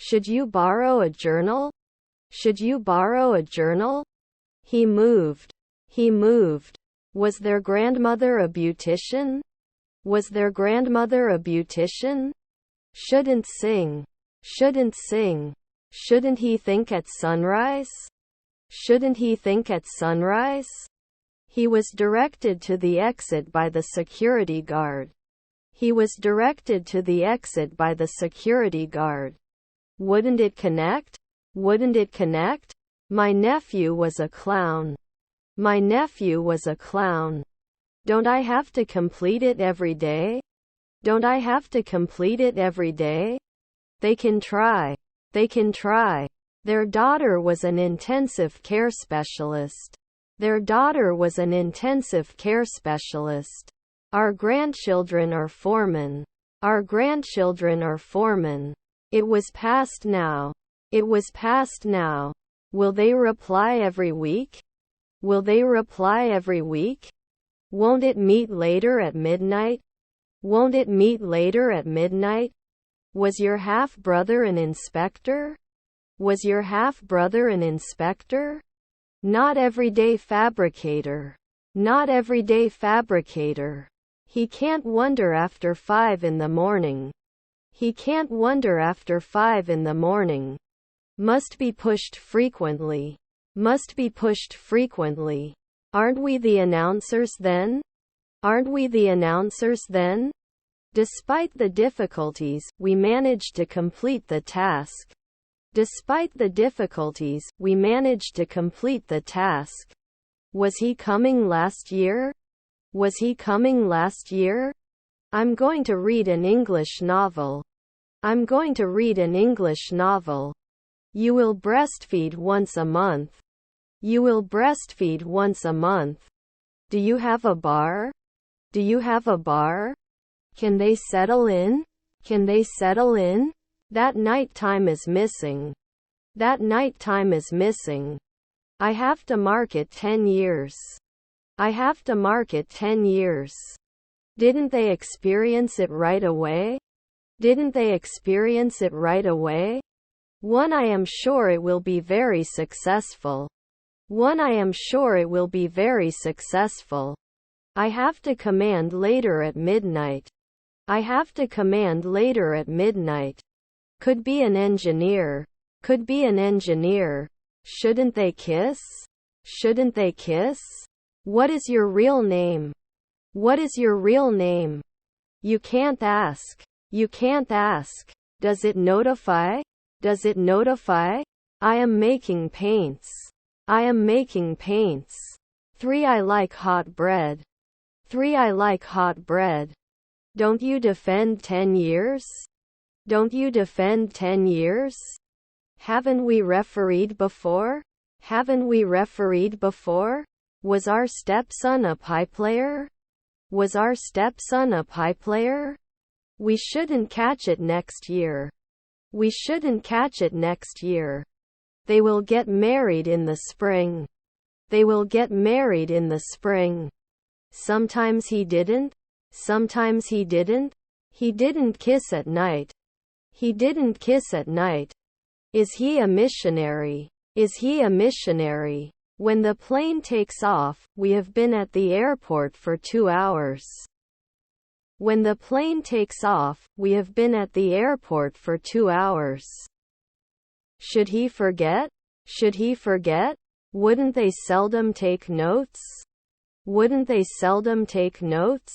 Should you borrow a journal? Should you borrow a journal? He moved. He moved. Was their grandmother a beautician? Was their grandmother a beautician? Shouldn't sing. Shouldn't sing. Shouldn't he think at sunrise? Shouldn't he think at sunrise? He was directed to the exit by the security guard. He was directed to the exit by the security guard. Wouldn't it connect? Wouldn't it connect? My nephew was a clown. My nephew was a clown. Don't I have to complete it every day? Don't I have to complete it every day? They can try. They can try. Their daughter was an intensive care specialist. Their daughter was an intensive care specialist. Our grandchildren are foremen. Our grandchildren are foremen. It was past now. It was past now. Will they reply every week? Will they reply every week? Won't it meet later at midnight? Won't it meet later at midnight? Was your half-brother an inspector? Was your half-brother an inspector? Not everyday fabricator. Not everyday fabricator. He can't wonder after 5 in the morning. He can't wonder after 5 in the morning. Must be pushed frequently. Must be pushed frequently. Aren't we the announcers then? Aren't we the announcers then? Despite the difficulties, we managed to complete the task. Despite the difficulties, we managed to complete the task. Was he coming last year? Was he coming last year? I'm going to read an English novel. I'm going to read an English novel. You will breastfeed once a month. You will breastfeed once a month. Do you have a bar? Do you have a bar? Can they settle in? Can they settle in? That night time is missing. That night time is missing. I have to mark it 10 years. I have to mark it 10 years. Didn't they experience it right away? Didn't they experience it right away? One, I am sure it will be very successful. One, I am sure it will be very successful. I have to command later at midnight. I have to command later at midnight. Could be an engineer. Could be an engineer. Shouldn't they kiss? Shouldn't they kiss? What is your real name? What is your real name? You can't ask. You can't ask. Does it notify? Does it notify? I am making paints. I am making paints. 3, I like hot bread. 3, I like hot bread. Don't you defend 10 years? Don't you defend 10 years? Haven't we refereed before? Haven't we refereed before? Was our stepson a pie player? Was our stepson a pie player? We shouldn't catch it next year. We shouldn't catch it next year. They will get married in the spring. They will get married in the spring. Sometimes he didn't. Sometimes he didn't. He didn't kiss at night. He didn't kiss at night. Is he a missionary? Is he a missionary? When the plane takes off, we have been at the airport for 2 hours. When the plane takes off, we have been at the airport for 2 hours. Should he forget? Should he forget? Wouldn't they seldom take notes? Wouldn't they seldom take notes?